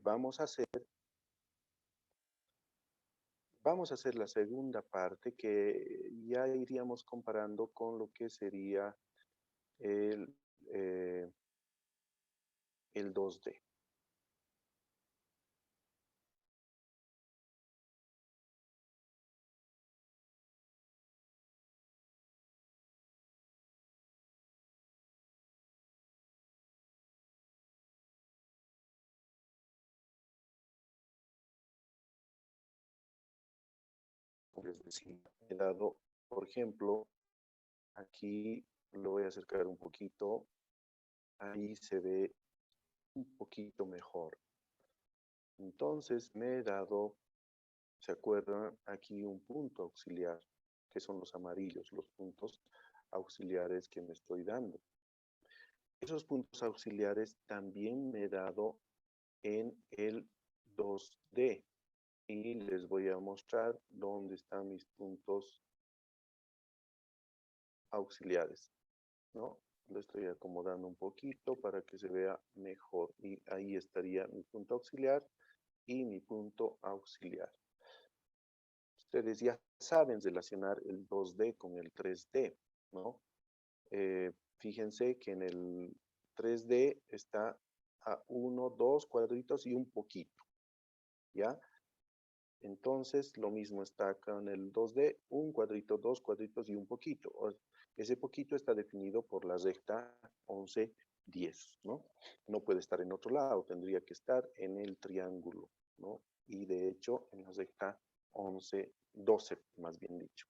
vamos a hacer la segunda parte que ya iríamos comparando con lo que sería el, eh, el 2D. Es decir, he dado, por ejemplo, aquí lo voy a acercar un poquito, ahí se ve un poquito mejor. Entonces me he dado, ¿se acuerdan? Aquí un punto auxiliar, que son los amarillos, los puntos auxiliares que me estoy dando. Esos puntos auxiliares también me he dado en el 2D y les voy a mostrar dónde están mis puntos auxiliares, ¿no? Lo estoy acomodando un poquito para que se vea mejor y ahí estaría mi punto auxiliar y mi punto auxiliar. Ustedes ya saben relacionar el 2D con el 3D, ¿no? Fíjense que en el 3D está a 1, 2 cuadritos y un poquito, ¿ya? Entonces, lo mismo está acá en el 2D, un cuadrito, dos cuadritos y un poquito. Ese poquito está definido por la recta 11, 10, ¿no? No puede estar en otro lado, tendría que estar en el triángulo, ¿no? Y de hecho, en la recta 11, 12, más bien dicho,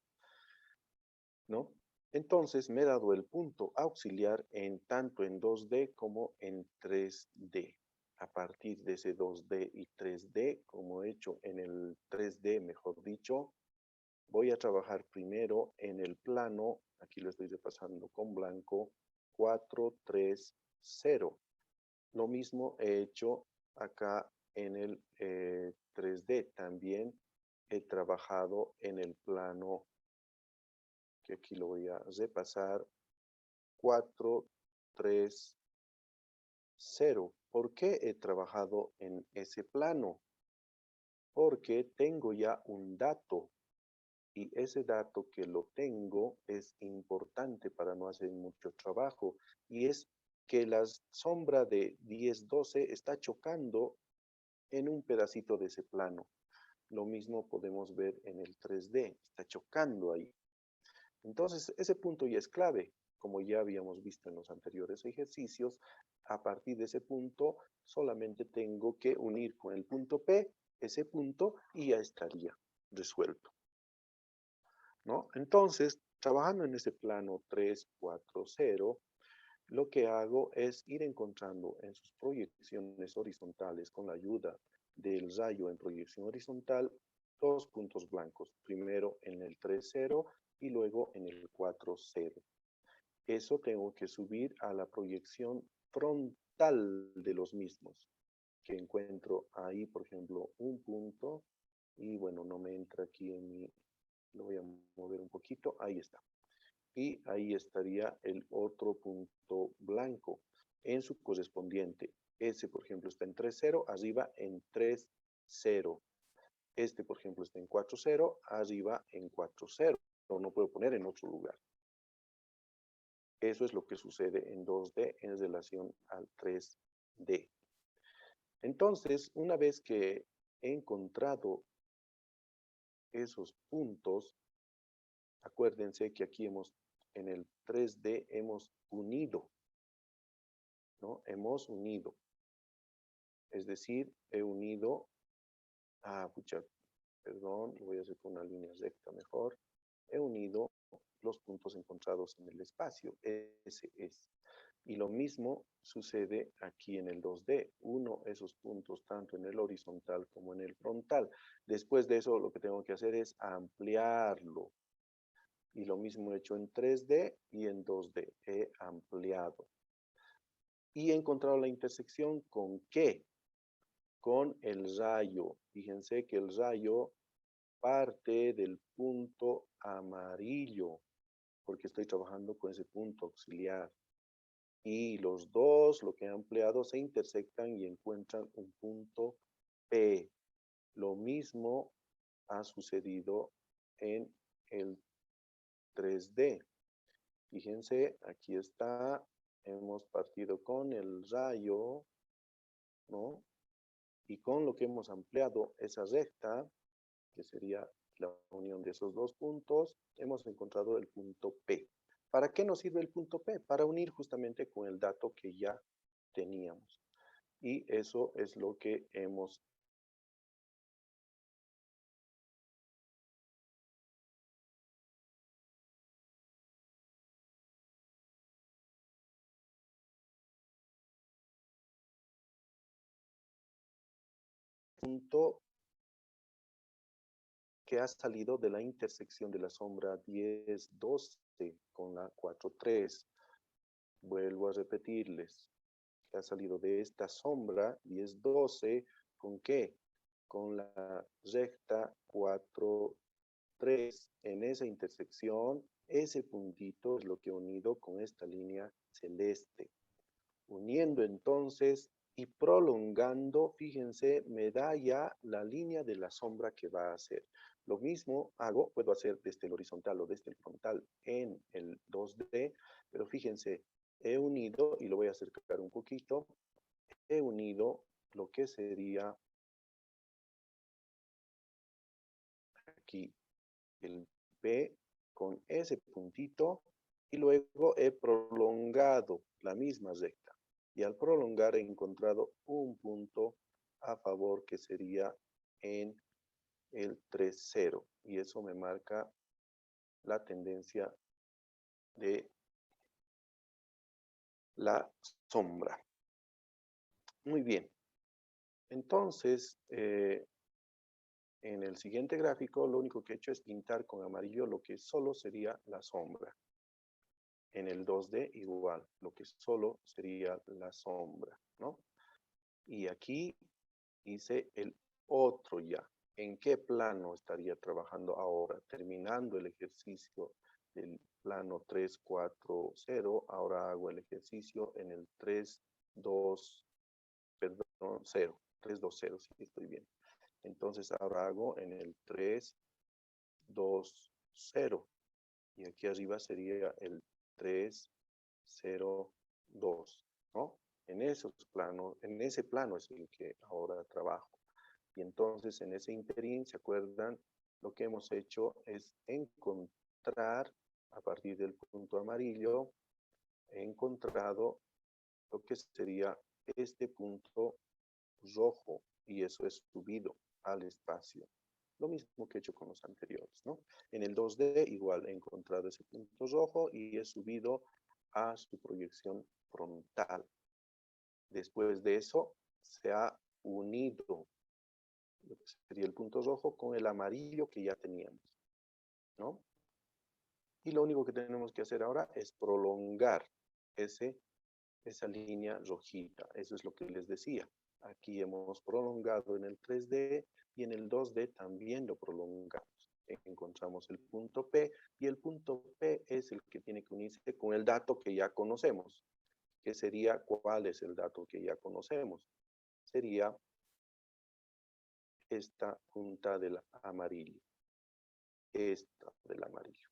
¿no? Entonces, me he dado el punto auxiliar en tanto en 2D como en 3D. A partir de ese 2D y 3D, como he hecho en el 3D, mejor dicho, voy a trabajar primero en el plano, aquí lo estoy repasando con blanco, 4, 3, 0. Lo mismo he hecho acá en el 3D. También he trabajado en el plano, que aquí lo voy a repasar, 4, 3, 0. ¿Por qué he trabajado en ese plano? Porque tengo ya un dato y ese dato que lo tengo es importante para no hacer mucho trabajo y es que la sombra de 10, 12 está chocando en un pedacito de ese plano. Lo mismo podemos ver en el 3D, está chocando ahí. Entonces, ese punto ya es clave, como ya habíamos visto en los anteriores ejercicios. A partir de ese punto, solamente tengo que unir con el punto P ese punto y ya estaría resuelto, ¿no? Entonces, trabajando en ese plano 3, 4, 0, lo que hago es ir encontrando en sus proyecciones horizontales con la ayuda del rayo en proyección horizontal dos puntos blancos, primero en el 3,0 y luego en el 4,0. Eso tengo que subir a la proyección frontal de los mismos, que encuentro ahí, por ejemplo, un punto, y bueno, no me entra aquí en mi, lo voy a mover un poquito, ahí está. Y ahí estaría el otro punto blanco en su correspondiente. Ese, por ejemplo, está en 3,0, arriba en 3,0. Este, por ejemplo, está en 4,0, arriba en 4,0. No puedo poner en otro lugar. Eso es lo que sucede en 2D en relación al 3D. Entonces, una vez que he encontrado esos puntos, acuérdense que aquí en el 3D hemos unido, ¿no? Hemos unido. Es decir, he unido, perdón, lo voy a hacer con una línea recta mejor. He unido los puntos encontrados en el espacio. Ese es. Y lo mismo sucede aquí en el 2D. Uno esos puntos tanto en el horizontal como en el frontal. Después de eso, lo que tengo que hacer es ampliarlo. Y lo mismo he hecho en 3D y en 2D. He ampliado. Y he encontrado la intersección con ¿qué? Con el rayo. Fíjense que el rayo parte del punto amarillo, porque estoy trabajando con ese punto auxiliar. y los dos, lo que he ampliado, se intersectan y encuentran un punto P. Lo mismo ha sucedido en el 3D. Fíjense, aquí está, hemos partido con el rayo, ¿no? Y con lo que hemos ampliado esa recta, que sería la unión de esos dos puntos, hemos encontrado el punto P. ¿Para qué nos sirve el punto P? Para unir justamente con el dato que ya teníamos. Y eso es lo que hemos punto que ha salido de la intersección de la sombra 10-12 con la 4-3. Vuelvo a repetirles, que ha salido de esta sombra 10-12, ¿con qué? Con la recta 4-3. En esa intersección, ese puntito es lo que he unido con esta línea celeste. Uniendo entonces y prolongando, fíjense, me da ya la línea de la sombra que va a hacer. Lo mismo hago, puedo hacer desde el horizontal o desde el frontal en el 2D, pero fíjense, he unido, y lo voy a acercar un poquito, he unido lo que sería aquí el P con ese puntito, y luego he prolongado la misma recta. Y al prolongar he encontrado un punto a favor que sería en el 3,0. Y eso me marca la tendencia de la sombra. Muy bien. Entonces, en el siguiente gráfico, lo único que he hecho es pintar con amarillo lo que solo sería la sombra. En el 2D igual, lo que solo sería la sombra, ¿no? Y aquí hice el otro ya. ¿En qué plano estaría trabajando ahora? Terminando el ejercicio del plano 3-4-0, ahora hago el ejercicio en el 3-2, perdón, 0, 3-2-0, si estoy bien. Entonces ahora hago en el 3-2-0. Y aquí arriba sería el 3-0-2, ¿no? En esos planos, en ese plano es el que ahora trabajo. Y entonces en ese interín, ¿se acuerdan? Lo que hemos hecho es encontrar, a partir del punto amarillo, he encontrado lo que sería este punto rojo, y eso es subido al espacio. Lo mismo que he hecho con los anteriores, ¿no? En el 2D igual he encontrado ese punto rojo y he subido a su proyección frontal. Después de eso se ha unido lo que sería el punto rojo con el amarillo que ya teníamos, ¿no? Y lo único que tenemos que hacer ahora es prolongar esa línea rojita. Eso es lo que les decía. Aquí hemos prolongado en el 3D y en el 2D también lo prolongamos. Encontramos el punto P y el punto P es el que tiene que unirse con el dato que ya conocemos. ¿Qué sería? ¿Cuál es el dato que ya conocemos? Sería esta punta del amarillo. Esta del amarillo.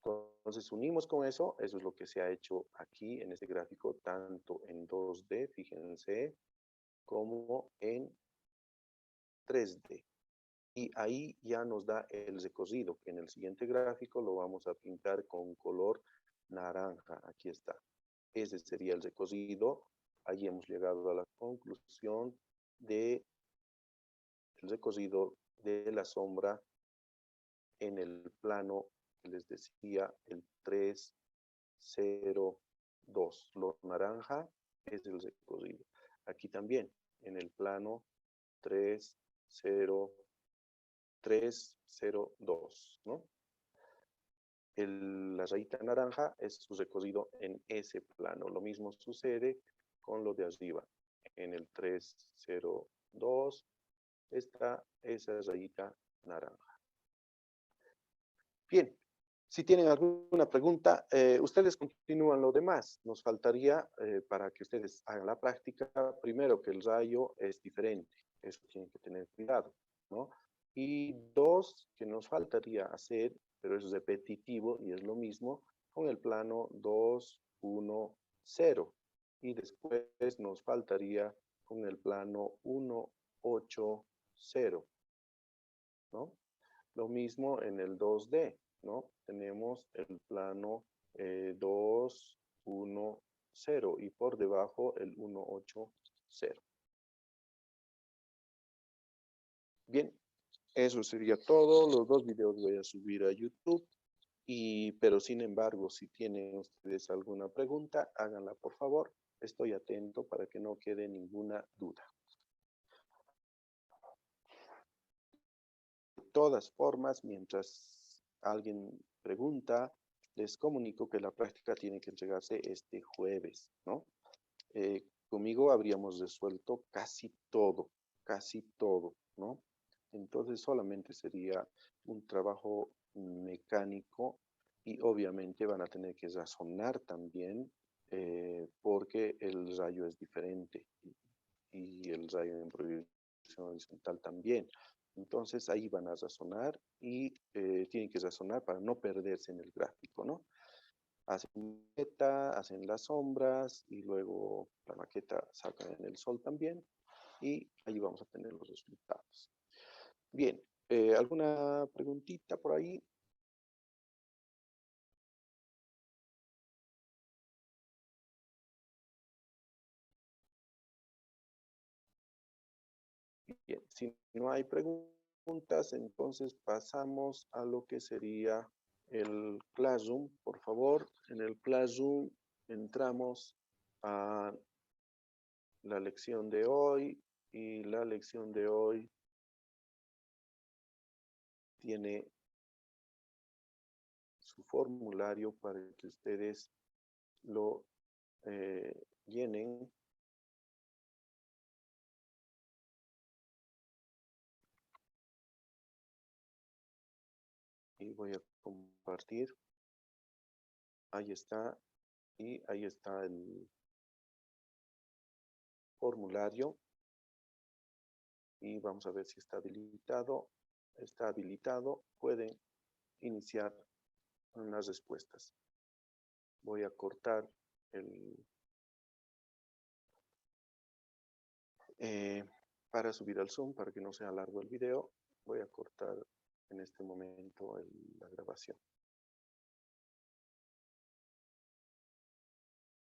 Entonces unimos con eso es lo que se ha hecho aquí en este gráfico, tanto en 2D, fíjense, como en 3D. Y ahí ya nos da el recorrido, que en el siguiente gráfico lo vamos a pintar con color naranja. Aquí está. Ese sería el recorrido. Ahí hemos llegado a la conclusión del recorrido de la sombra en el plano que les decía, el 3-0-2. Lo naranja es el recorrido. Aquí también, en el plano 3-0-2, ¿no? La rayita naranja es su recorrido en ese plano. Lo mismo sucede con lo de arriba. En el 3-0-2 está esa rayita naranja. Bien, Si tienen alguna pregunta, ustedes continúan lo demás. Nos faltaría, para que ustedes hagan la práctica, primero que el rayo es diferente. Eso tienen que tener cuidado, ¿no? Y dos, que nos faltaría hacer, pero es repetitivo y es lo mismo, con el plano 2, 1, 0. Y después nos faltaría con el plano 1, 8, 0, ¿no? Lo mismo en el 2D, ¿no? Tenemos el plano 2, 1, 0 y por debajo el 1, 8, 0. Bien, eso sería todo. Los dos videos voy a subir a YouTube. Pero sin embargo, si tienen ustedes alguna pregunta, háganla por favor. Estoy atento para que no quede ninguna duda. De todas formas, mientras alguien pregunta, les comunico que la práctica tiene que entregarse este jueves, ¿no? Conmigo habríamos resuelto casi todo, ¿no? Entonces solamente sería un trabajo mecánico y obviamente van a tener que razonar también porque el rayo es diferente y el rayo en proyección horizontal también. Entonces ahí van a razonar y tienen que razonar para no perderse en el gráfico, ¿no? Hacen maqueta, hacen las sombras y luego la maqueta sacan en el sol también y ahí vamos a tener los resultados. Bien, ¿alguna preguntita por ahí? Bien, si no hay preguntas, entonces pasamos a lo que sería el Classroom. Por favor, en el Classroom entramos a la lección de hoy y la lección de hoy tiene su formulario para que ustedes lo llenen. Y voy a compartir. Ahí está. Y ahí está el formulario. Y vamos a ver si está habilitado. Está habilitado. Pueden iniciar las respuestas. Voy a cortar el... para subir al Zoom, para que no sea largo el video, voy a cortar en este momento la grabación.